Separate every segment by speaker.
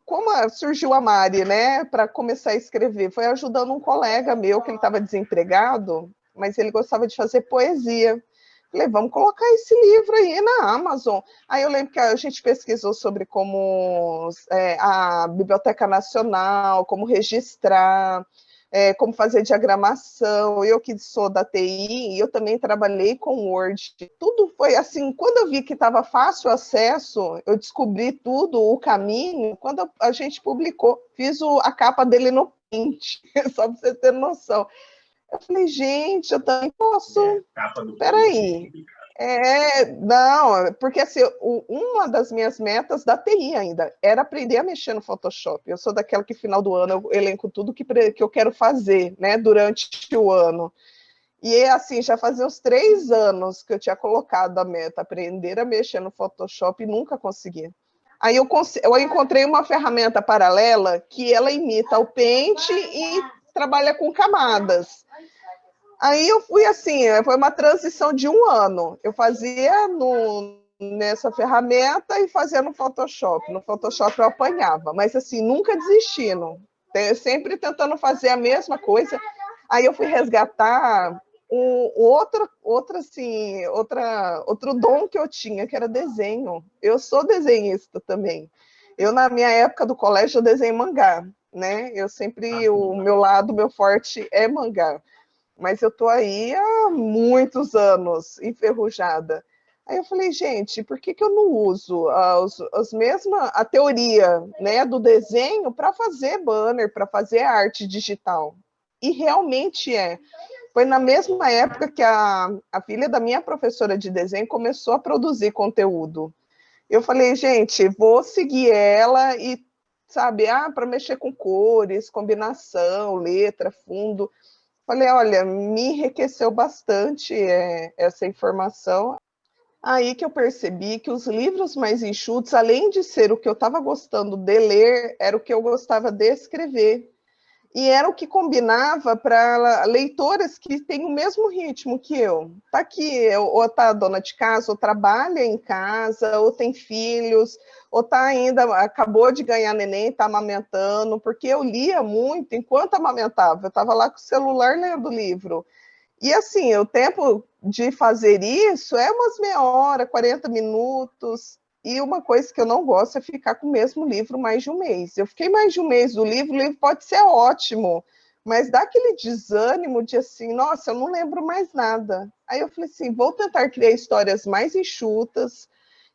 Speaker 1: como surgiu a Mari, né, para começar a escrever? Foi ajudando um colega meu, que ele estava desempregado, mas ele gostava de fazer poesia. Falei, vamos colocar esse livro aí na Amazon. Aí eu lembro que a gente pesquisou sobre como a Biblioteca Nacional, como registrar, como fazer diagramação. Eu que sou da TI, eu também trabalhei com Word. Tudo foi assim, quando eu vi que estava fácil o acesso, eu descobri tudo, o caminho, quando a gente publicou, fiz a capa dele no Paint, só para você ter noção. Eu falei, gente, eu também posso. Peraí. Não, porque assim, uma das minhas metas da TI ainda era aprender a mexer no Photoshop. Eu sou daquela que, final do ano, eu elenco tudo que eu quero fazer, né, durante o ano. E assim, já fazia uns 3 anos que eu tinha colocado a meta, aprender a mexer no Photoshop e nunca consegui. Aí eu encontrei uma ferramenta paralela que ela imita o Paint e trabalha com camadas. Aí eu fui assim, foi uma transição de 1 ano. Eu fazia nessa ferramenta e fazia no Photoshop. No Photoshop eu apanhava, mas assim, nunca desistindo. Sempre tentando fazer a mesma coisa. Aí eu fui resgatar outro dom que eu tinha, que era desenho. Eu sou desenhista também. Eu, na minha época do colégio, eu desenhei mangá, né? O meu forte é mangá. Mas eu tô aí há muitos anos enferrujada. Aí eu falei, gente, por que eu não uso a teoria, né, do desenho para fazer banner, para fazer arte digital? E realmente Foi na mesma época que a filha da minha professora de desenho começou a produzir conteúdo. Eu falei, gente, vou seguir ela e, sabe, para mexer com cores, combinação, letra, fundo. Falei, olha, me enriqueceu bastante essa informação. Aí que eu percebi que os livros mais enxutos, além de ser o que eu estava gostando de ler, era o que eu gostava de escrever. E era o que combinava para leitoras que têm o mesmo ritmo que eu. Tá aqui, ou tá dona de casa, ou trabalha em casa, ou tem filhos, ou tá ainda, acabou de ganhar neném, está amamentando, porque eu lia muito enquanto amamentava. Eu estava lá com o celular lendo o livro. E assim, o tempo de fazer isso é umas meia hora, 40 minutos. E uma coisa que eu não gosto é ficar com o mesmo livro mais de um mês. Eu fiquei mais de um mês do livro, o livro pode ser ótimo, mas dá aquele desânimo de assim, nossa, eu não lembro mais nada. Aí eu falei assim, vou tentar criar histórias mais enxutas,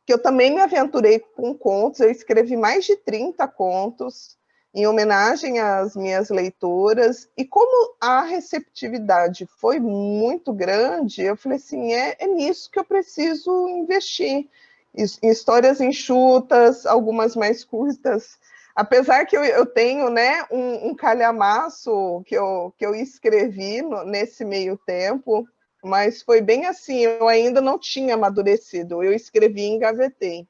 Speaker 1: que eu também me aventurei com contos, eu escrevi mais de 30 contos, em homenagem às minhas leitoras, e como a receptividade foi muito grande, eu falei assim, é nisso que eu preciso investir, em histórias enxutas, algumas mais curtas, apesar que eu tenho, né, um calhamaço que eu escrevi nesse meio tempo, mas foi bem assim, eu ainda não tinha amadurecido, eu escrevi e engavetei.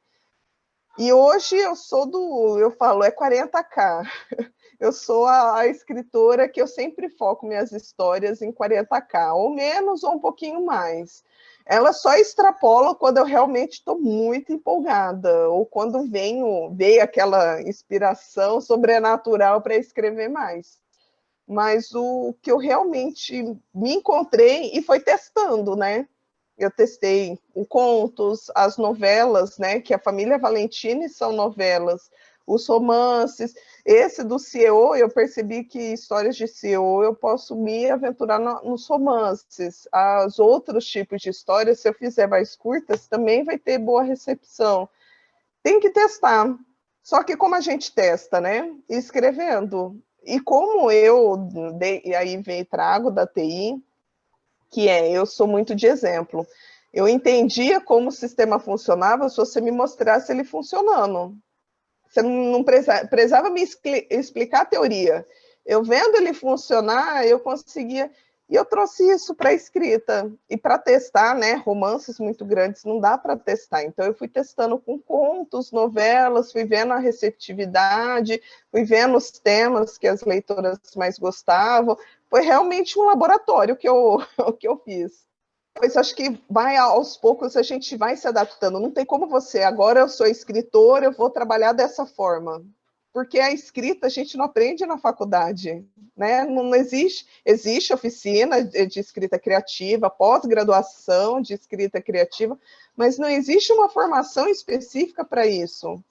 Speaker 1: E hoje eu falo, é 40K. Eu sou a escritora que eu sempre foco minhas histórias em 40K, ou menos ou um pouquinho mais. Ela só extrapola quando eu realmente estou muito empolgada, ou quando veio aquela inspiração sobrenatural para escrever mais. Mas o que eu realmente me encontrei e foi testando, né? Eu testei contos, as novelas, né? Que a família Valentini são novelas, os romances. Esse do CEO, eu percebi que histórias de CEO eu posso me aventurar nos romances. Os outros tipos de histórias, se eu fizer mais curtas, também vai ter boa recepção. Tem que testar. Só que como a gente testa, né? Escrevendo. E como e aí vem trago da TI, eu sou muito de exemplo. Eu entendia como o sistema funcionava se você me mostrasse ele funcionando. Você não precisava me explicar a teoria. Eu vendo ele funcionar, eu conseguia. E eu trouxe isso para a escrita. E para testar, né? Romances muito grandes não dá para testar. Então, eu fui testando com contos, novelas, fui vendo a receptividade, fui vendo os temas que as leitoras mais gostavam. Foi realmente um laboratório que eu fiz. Pois acho que vai aos poucos a gente vai se adaptando. Não tem como agora eu sou escritora, eu vou trabalhar dessa forma. porque a escrita a gente não aprende na faculdade, né? Não existe oficina de escrita criativa, pós-graduação de escrita criativa, mas não existe uma formação específica para isso.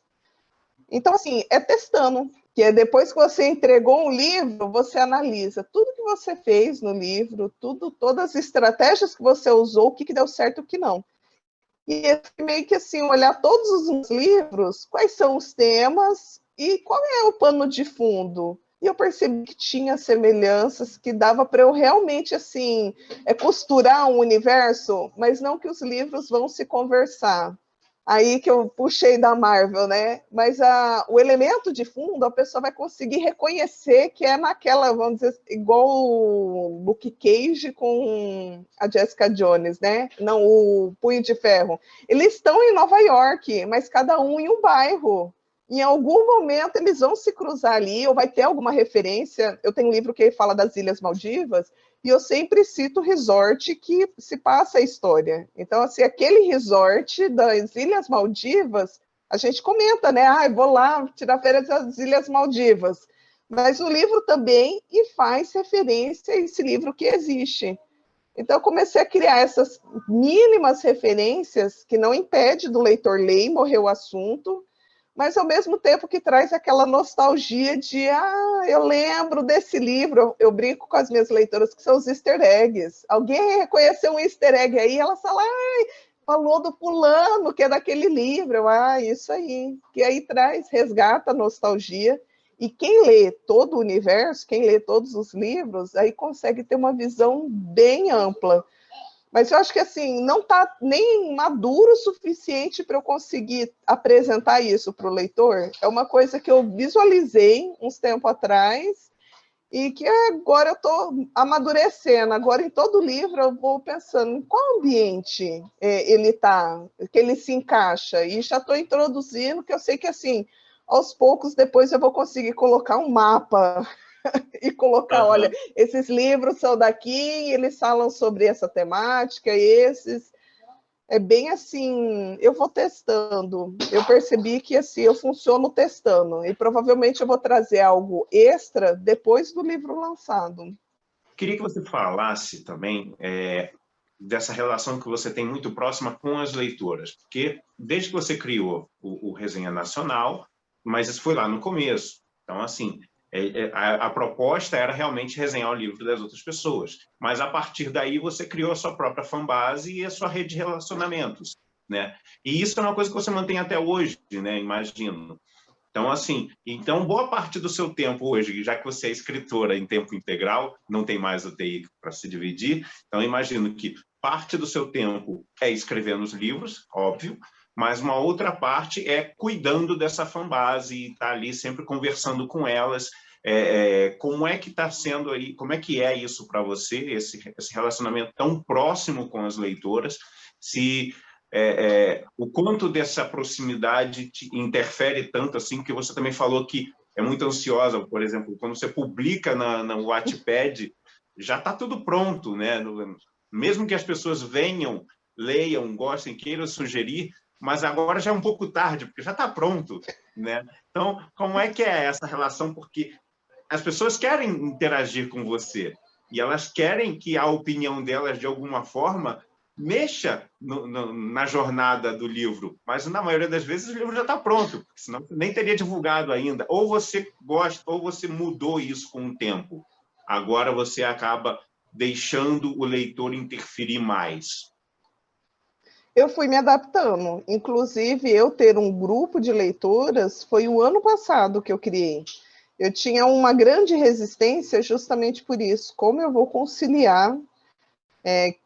Speaker 1: Então, assim, é testando, que é depois que você entregou um livro, você analisa tudo que você fez no livro, todas as estratégias que você usou, o que deu certo e o que não. E meio que assim, olhar todos os livros, quais são os temas e qual é o pano de fundo. E eu percebi que tinha semelhanças, que dava para eu realmente assim costurar um universo, mas não que os livros vão se conversar. Aí que eu puxei da Marvel, né? Mas o elemento de fundo, a pessoa vai conseguir reconhecer que é naquela, vamos dizer, igual o Luke Cage com a Jessica Jones, né? Não, o Punho de Ferro. Eles estão em Nova York, mas cada um em um bairro. Em algum momento eles vão se cruzar ali, ou vai ter alguma referência. Eu tenho um livro que fala das Ilhas Maldivas, e eu sempre cito o resort que se passa a história. Então, assim, aquele resort das Ilhas Maldivas, a gente comenta, né? Ah, eu vou lá tirar férias das Ilhas Maldivas. Mas o livro também e faz referência a esse livro que existe. Então, eu comecei a criar essas mínimas referências que não impede do leitor ler e morrer o assunto, mas ao mesmo tempo que traz aquela nostalgia de, eu lembro desse livro, eu brinco com as minhas leitoras que são os easter eggs. Alguém reconheceu um easter egg aí, ela fala, falou do fulano, que é daquele livro. Isso aí. Que aí traz, resgata a nostalgia. E quem lê todo o universo, quem lê todos os livros, aí consegue ter uma visão bem ampla. Mas eu acho que assim, não está nem maduro o suficiente para eu conseguir apresentar isso para o leitor. É uma coisa que eu visualizei uns tempos atrás e que agora eu estou amadurecendo. Agora, em todo livro, eu vou pensando em qual ambiente ele está, que ele se encaixa. E já estou introduzindo, que eu sei que assim, aos poucos, depois eu vou conseguir colocar um mapa e colocar, olha, esses livros são daqui, eles falam sobre essa temática, esses. É bem assim, eu vou testando. Eu percebi que assim, eu funciono testando. E provavelmente eu vou trazer algo extra depois do livro lançado.
Speaker 2: Queria que você falasse também dessa relação que você tem muito próxima com as leitoras. Porque desde que você criou o Resenha Nacional, mas isso foi lá no começo. Então, assim, a proposta era realmente resenhar o livro das outras pessoas, mas a partir daí você criou a sua própria fanbase e a sua rede de relacionamentos, né? E isso é uma coisa que você mantém até hoje, né? Imagino. Então, assim, boa parte do seu tempo hoje, já que você é escritora em tempo integral, não tem mais o TI para se dividir, então imagino que parte do seu tempo é escrevendo os livros, óbvio, mas uma outra parte é cuidando dessa fanbase e estar ali sempre conversando com elas. Como é que está sendo aí, como é que é isso para você, esse relacionamento tão próximo com as leitoras? Se o quanto dessa proximidade te interfere tanto assim, que você também falou que é muito ansiosa, por exemplo, quando você publica no Wattpad, já está tudo pronto, né? Mesmo que as pessoas venham, leiam, gostem, queiram sugerir, mas agora já é um pouco tarde, porque já está pronto, né? Então, como é que é essa relação? Porque as pessoas querem interagir com você e elas querem que a opinião delas, de alguma forma, mexa na jornada do livro, mas na maioria das vezes o livro já está pronto, senão você nem teria divulgado ainda. Ou você gosta, ou você mudou isso com o tempo. Agora você acaba deixando o leitor interferir mais.
Speaker 1: Eu fui me adaptando. Inclusive, eu ter um grupo de leitoras foi o ano passado que eu criei. Eu tinha uma grande resistência justamente por isso. Como eu vou conciliar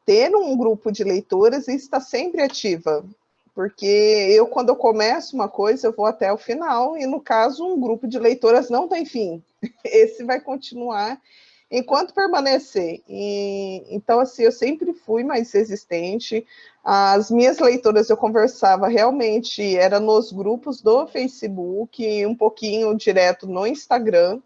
Speaker 1: ter um grupo de leitoras e estar sempre ativa? Porque quando eu começo uma coisa, eu vou até o final, e no caso, um grupo de leitoras não tem fim. Esse vai continuar enquanto permanecer. Então, assim, eu sempre fui mais resistente. As minhas leitoras, eu conversava realmente, era nos grupos do Facebook, um pouquinho direto no Instagram.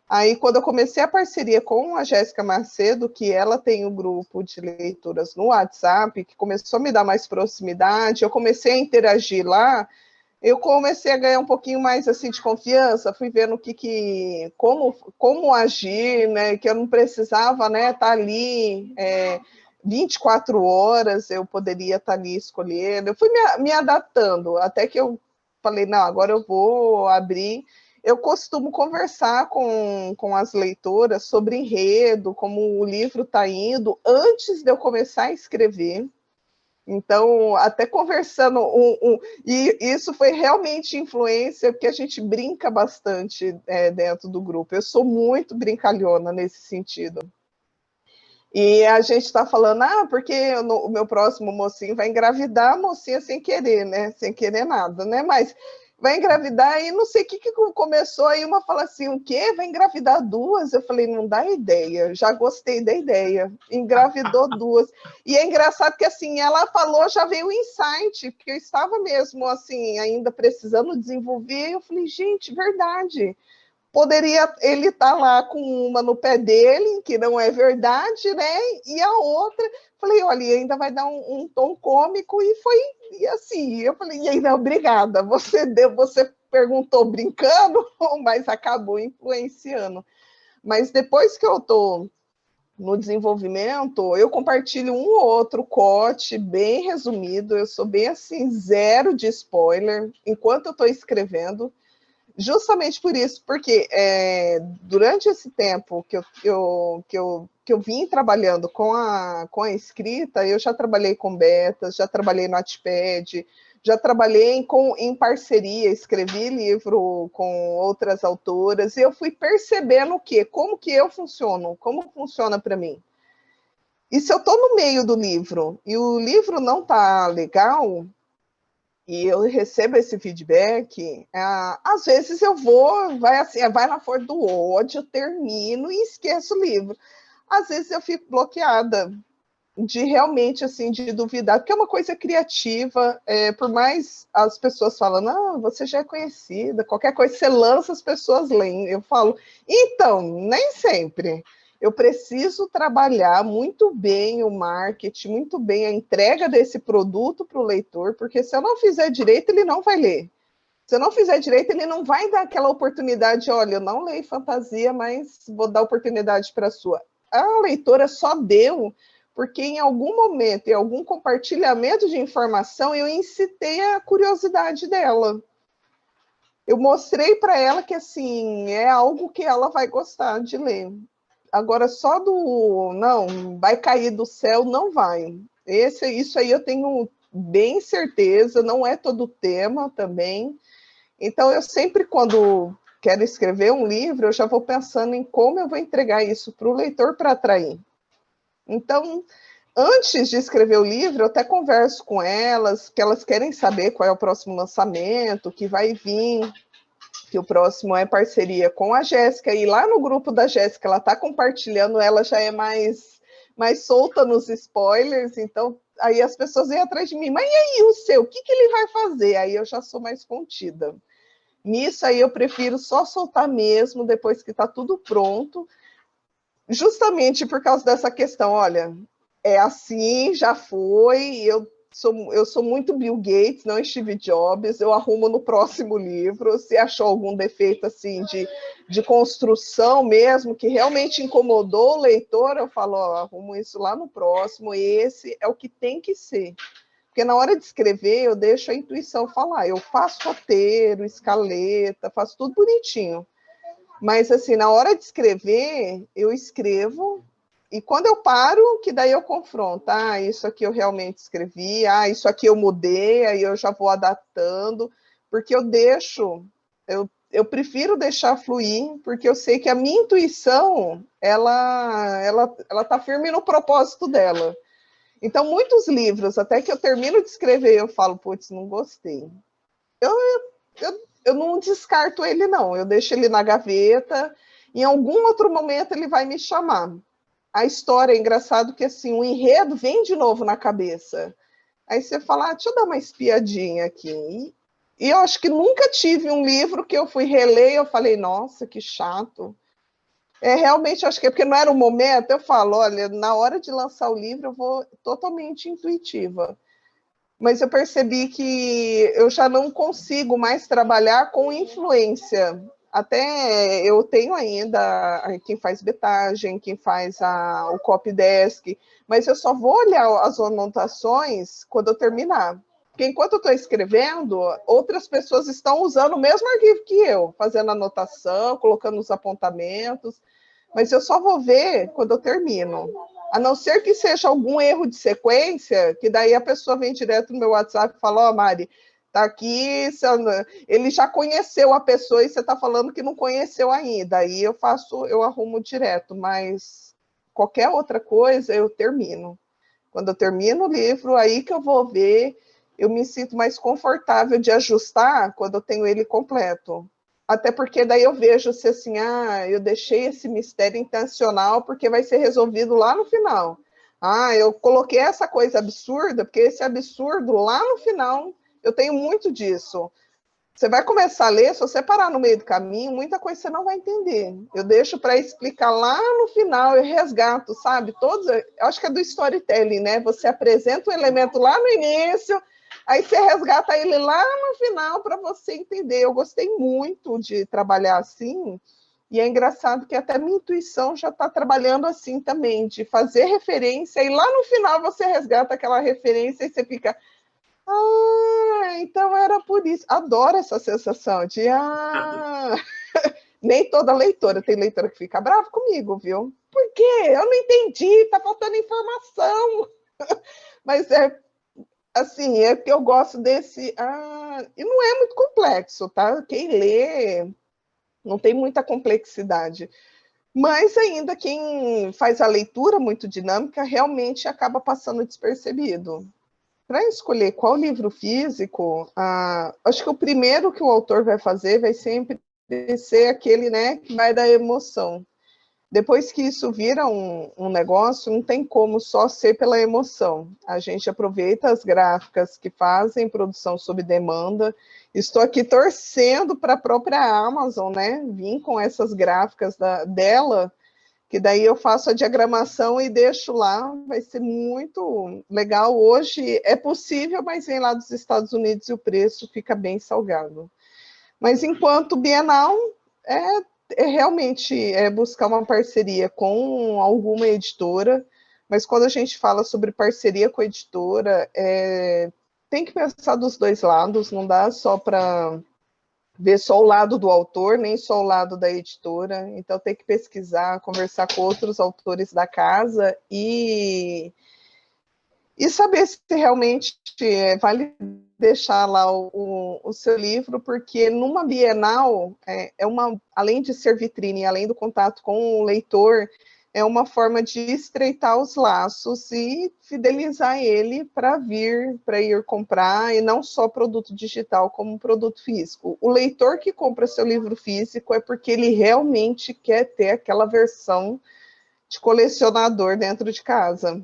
Speaker 1: Aí, quando eu comecei a parceria com a Jéssica Macedo, que ela tem um grupo de leituras no WhatsApp, que começou a me dar mais proximidade, eu comecei a interagir lá, eu comecei a ganhar um pouquinho mais assim de confiança, fui vendo como agir, né? Que eu não precisava, né, estar ali 24 horas, eu poderia estar ali escolhendo. Eu fui me adaptando, até que eu falei, não, agora eu vou abrir. Eu costumo conversar com as leitoras sobre enredo, como o livro está indo, antes de eu começar a escrever. Então, até conversando, e isso foi realmente influência, porque a gente brinca bastante dentro do grupo. Eu sou muito brincalhona nesse sentido. E a gente está falando, porque o meu próximo mocinho vai engravidar, a mocinha sem querer, né? Sem querer nada, né? Mas vai engravidar e não sei o que começou, aí uma fala assim, o quê? Vai engravidar duas? Eu falei, não dá ideia, já gostei da ideia, engravidou duas. E é engraçado que assim, ela falou, já veio o insight, porque eu estava mesmo assim, ainda precisando desenvolver, e eu falei, gente, verdade. Poderia ele estar lá com uma no pé dele, que não é verdade, né? E a outra, falei, olha, ainda vai dar um tom cômico, e foi e assim, eu falei, e ainda obrigada, você perguntou brincando, mas acabou influenciando. Mas depois que eu estou no desenvolvimento, eu compartilho um ou outro corte bem resumido, eu sou bem assim, zero de spoiler, enquanto eu estou escrevendo. Justamente por isso, porque durante esse tempo que eu vim trabalhando com a escrita, eu já trabalhei com betas, já trabalhei no Wattpad, já trabalhei em parceria, escrevi livro com outras autoras, e eu fui percebendo como que eu funciono, como funciona para mim. E se eu estou no meio do livro e o livro não está legal, e eu recebo esse feedback, às vezes eu vai na força do ódio, termino e esqueço o livro. Às vezes eu fico bloqueada de realmente, assim, de duvidar, porque é uma coisa criativa, por mais as pessoas falando, você já é conhecida, qualquer coisa que você lança, as pessoas leem. Eu falo, então, nem sempre. Eu preciso trabalhar muito bem o marketing, muito bem a entrega desse produto para o leitor, porque se eu não fizer direito, ele não vai ler. Se eu não fizer direito, ele não vai dar aquela oportunidade, olha, eu não leio fantasia, mas vou dar oportunidade para a sua. A leitora só deu porque em algum momento, em algum compartilhamento de informação, eu incitei a curiosidade dela. Eu mostrei para ela que, assim, é algo que ela vai gostar de ler. Agora, só não, vai cair do céu, não vai. Isso aí eu tenho bem certeza, não é todo tema também. Então, eu sempre, quando quero escrever um livro, eu já vou pensando em como eu vou entregar isso para o leitor para atrair. Então, antes de escrever o livro, eu até converso com elas, que elas querem saber qual é o próximo lançamento, que vai vir, que o próximo é parceria com a Jéssica, e lá no grupo da Jéssica, ela está compartilhando, ela já é mais solta nos spoilers, então aí as pessoas vêm atrás de mim, mas e aí o seu, o que ele vai fazer? Aí eu já sou mais contida. Nisso aí eu prefiro só soltar mesmo, depois que está tudo pronto, justamente por causa dessa questão, olha, é assim, já foi, eu sou muito Bill Gates, não Steve Jobs, eu arrumo no próximo livro, se achou algum defeito assim de construção mesmo, que realmente incomodou o leitor, eu falo, arrumo isso lá no próximo, esse é o que tem que ser. Porque na hora de escrever, eu deixo a intuição falar, eu faço roteiro, escaleta, faço tudo bonitinho. Mas, assim, na hora de escrever, eu escrevo, e quando eu paro, que daí eu confronto. Isso aqui eu realmente escrevi, isso aqui eu mudei, aí eu já vou adaptando, porque eu prefiro deixar fluir, porque eu sei que a minha intuição, ela tá firme no propósito dela. Então, muitos livros, até que eu termino de escrever, eu falo, putz, não gostei. Eu não descarto ele, não. Eu deixo ele na gaveta. Em algum outro momento ele vai me chamar. A história é engraçado que assim, o enredo vem de novo na cabeça. Aí você fala, deixa eu dar uma espiadinha aqui. E eu acho que nunca tive um livro que eu fui reler e eu falei, nossa, que chato. Realmente, acho que é porque não era o momento. Eu falo, olha, na hora de lançar o livro, eu vou totalmente intuitiva. mas eu percebi que eu já não consigo mais trabalhar com influência. Até eu tenho ainda quem faz betagem, quem faz o copydesk, mas eu só vou olhar as anotações quando eu terminar. Porque enquanto eu estou escrevendo, outras pessoas estão usando o mesmo arquivo que eu, fazendo anotação, colocando os apontamentos, mas eu só vou ver quando eu termino. A não ser que seja algum erro de sequência, que daí a pessoa vem direto no meu WhatsApp e fala, ó, Mari, tá aqui, ele já conheceu a pessoa e você está falando que não conheceu ainda. Aí eu arrumo direto, mas qualquer outra coisa eu termino. Quando eu termino o livro, aí que eu vou ver, eu me sinto mais confortável de ajustar quando eu tenho ele completo. Até porque daí eu vejo se assim, eu deixei esse mistério intencional porque vai ser resolvido lá no final. Eu coloquei essa coisa absurda, porque esse absurdo lá no final, eu tenho muito disso. Você vai começar a ler, se você parar no meio do caminho, muita coisa você não vai entender. Eu deixo para explicar lá no final, eu resgato, sabe? Eu acho que é do storytelling, né? Você apresenta o elemento lá no início, aí você resgata ele lá no final para você entender. Eu gostei muito de trabalhar assim, e é engraçado que até minha intuição já está trabalhando assim também, de fazer referência, e lá no final você resgata aquela referência e você fica... então era por isso. Adoro essa sensação de nem toda leitora, tem leitora que fica brava comigo, viu? Por quê? Eu não entendi, tá faltando informação. Mas é assim, é que eu gosto desse. E não é muito complexo, tá? Quem lê não tem muita complexidade. Mas ainda quem faz a leitura muito dinâmica realmente acaba passando despercebido. Para escolher qual livro físico, acho que o primeiro que o autor vai fazer vai sempre ser aquele, né, que vai dar emoção. Depois que isso vira um negócio, não tem como só ser pela emoção. A gente aproveita as gráficas que fazem produção sob demanda. Estou aqui torcendo para a própria Amazon, né, vir com essas gráficas dela, que daí eu faço a diagramação e deixo lá, vai ser muito legal. Hoje é possível, mas vem lá dos Estados Unidos e o preço fica bem salgado. Mas enquanto Bienal, realmente buscar uma parceria com alguma editora, mas quando a gente fala sobre parceria com a editora, tem que pensar dos dois lados, não dá só para ver só o lado do autor, nem só o lado da editora. Então tem que pesquisar, conversar com outros autores da casa e saber se realmente vale deixar lá o seu livro, porque numa Bienal, além de ser vitrine, além do contato com o leitor, é uma forma de estreitar os laços e fidelizar ele para ir comprar, e não só produto digital, como produto físico. O leitor que compra seu livro físico é porque ele realmente quer ter aquela versão de colecionador dentro de casa.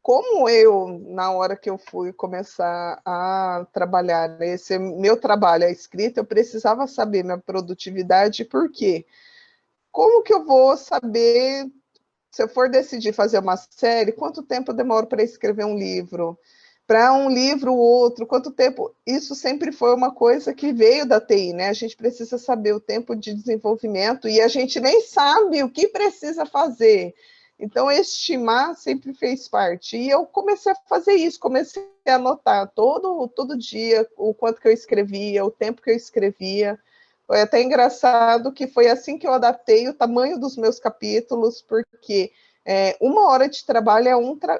Speaker 1: Como eu, na hora que eu fui começar a trabalhar, esse meu trabalho, a escrita, eu precisava saber minha produtividade, por quê? Como que eu vou saber... Se eu for decidir fazer uma série, quanto tempo eu demoro para escrever um livro? Para um livro, outro, quanto tempo? Isso sempre foi uma coisa que veio da TI, né? A gente precisa saber o tempo de desenvolvimento e a gente nem sabe o que precisa fazer. Então, estimar sempre fez parte. E eu comecei a fazer isso, comecei a anotar todo dia o quanto que eu escrevia, o tempo que eu escrevia. Foi até engraçado que foi assim que eu adaptei o tamanho dos meus capítulos, porque 1 hora de trabalho é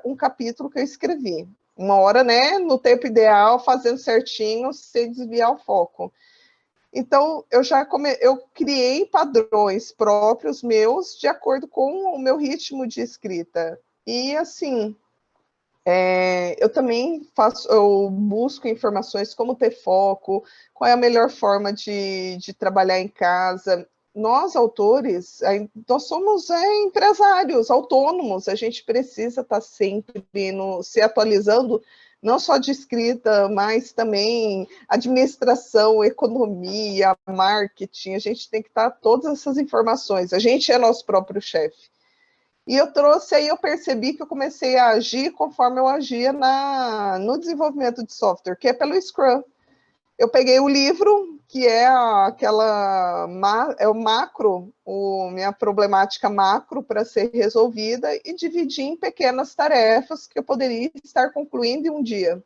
Speaker 1: um capítulo que eu escrevi. 1 hora, né, no tempo ideal, fazendo certinho, sem desviar o foco. Então, eu criei padrões próprios meus de acordo com o meu ritmo de escrita. E, assim, eu também eu busco informações como ter foco, qual é a melhor forma de trabalhar em casa. Nós, autores, nós somos empresários autônomos, a gente precisa estar sempre se atualizando, não só de escrita, mas também administração, economia, marketing, a gente tem que estar todas essas informações, a gente é nosso próprio chefe. E eu trouxe, aí eu percebi que eu comecei a agir conforme eu agia no desenvolvimento de software, que é pelo Scrum. Eu peguei o livro, que é é o macro, minha problemática macro para ser resolvida, e dividi em pequenas tarefas que eu poderia estar concluindo em um dia.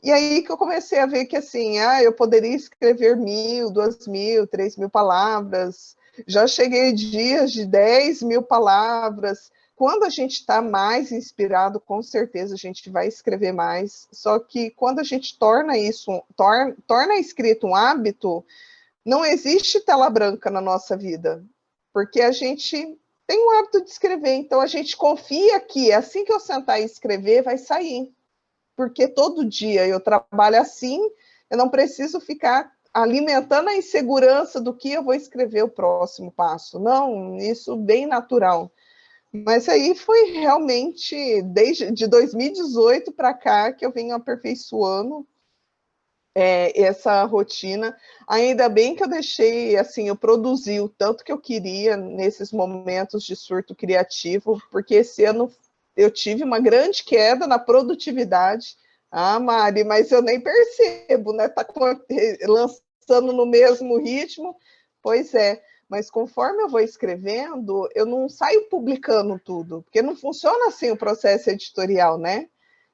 Speaker 1: E aí que eu comecei a ver que, assim, eu poderia escrever 1.000, 2.000, 3.000 palavras, já cheguei dias de 10.000 palavras. Quando a gente está mais inspirado, com certeza a gente vai escrever mais, só que quando a gente torna a escrita um hábito, não existe tela branca na nossa vida, porque a gente tem um hábito de escrever, então a gente confia que assim que eu sentar e escrever, vai sair, porque todo dia eu trabalho assim, eu não preciso ficar alimentando a insegurança do que eu vou escrever o próximo passo. Não, isso bem natural. Mas aí foi realmente desde de 2018 para cá que eu venho aperfeiçoando essa rotina. Ainda bem que eu deixei, assim, eu produzi o tanto que eu queria nesses momentos de surto criativo, porque esse ano eu tive uma grande queda na produtividade. Mari, mas eu nem percebo, né? Tá lançando no mesmo ritmo. Pois é, mas conforme eu vou escrevendo, eu não saio publicando tudo, porque não funciona assim o processo editorial, né?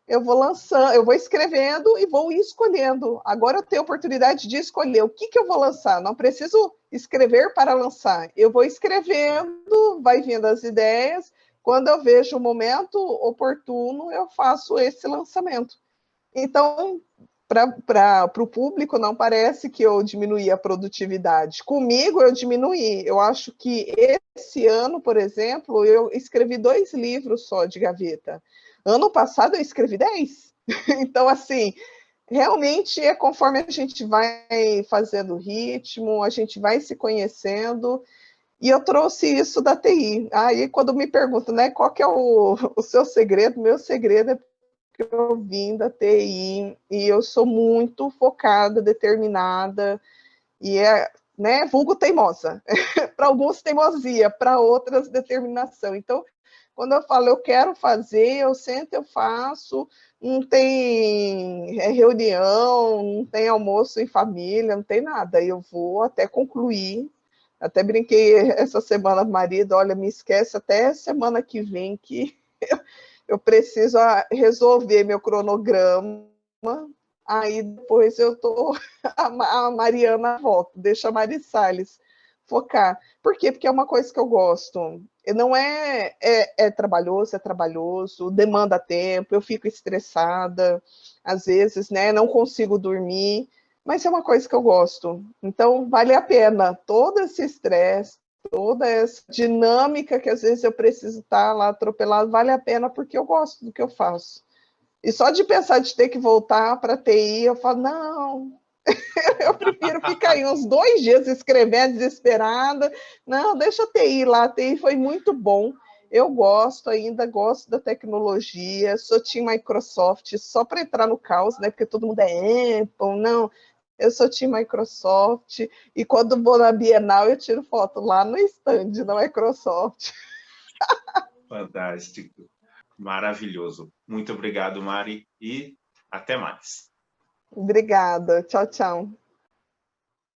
Speaker 1: Eu vou lançando, eu vou escrevendo e vou escolhendo. Agora eu tenho a oportunidade de escolher o que eu vou lançar. Não preciso escrever para lançar. Eu vou escrevendo, vai vindo as ideias. Quando eu vejo o momento oportuno, eu faço esse lançamento. Então, para o público, não parece que eu diminuí a produtividade. Comigo, eu diminuí. Eu acho que esse ano, por exemplo, eu escrevi 2 livros só de gaveta. Ano passado, eu escrevi 10. Então, assim, realmente é conforme a gente vai fazendo ritmo, a gente vai se conhecendo. E eu trouxe isso da TI. Aí, quando me perguntam, né, qual que é o seu segredo, meu segredo é que eu vim da TI e eu sou muito focada, determinada e né, vulgo teimosa. Para alguns teimosia, para outras determinação. Então, quando eu falo eu quero fazer, eu sento, eu faço, não tem reunião, não tem almoço em família, não tem nada. Eu vou até concluir. Até brinquei essa semana com o marido, olha, me esquece até semana que vem que eu preciso resolver meu cronograma, aí depois eu tô a Mariana volta, deixa a Mari Salles focar. Por quê? Porque é uma coisa que eu gosto. Não é trabalhoso, demanda tempo, eu fico estressada, às vezes, né? Não consigo dormir, mas é uma coisa que eu gosto. Então, vale a pena todo esse estresse, toda essa dinâmica que às vezes eu preciso estar lá atropelado, vale a pena porque eu gosto do que eu faço. E só de pensar de ter que voltar para a TI, eu falo, não, eu prefiro ficar aí uns 2 dias escrevendo, desesperada. Não, deixa a TI lá, a TI foi muito bom. Eu ainda gosto da tecnologia, sou Team Microsoft, só para entrar no caos, né? Porque todo mundo é Apple, não. Eu sou Team Microsoft, e quando vou na Bienal, eu tiro foto lá no stand da Microsoft.
Speaker 2: Fantástico. Maravilhoso. Muito obrigado, Mari, e até mais.
Speaker 1: Obrigada. Tchau, tchau.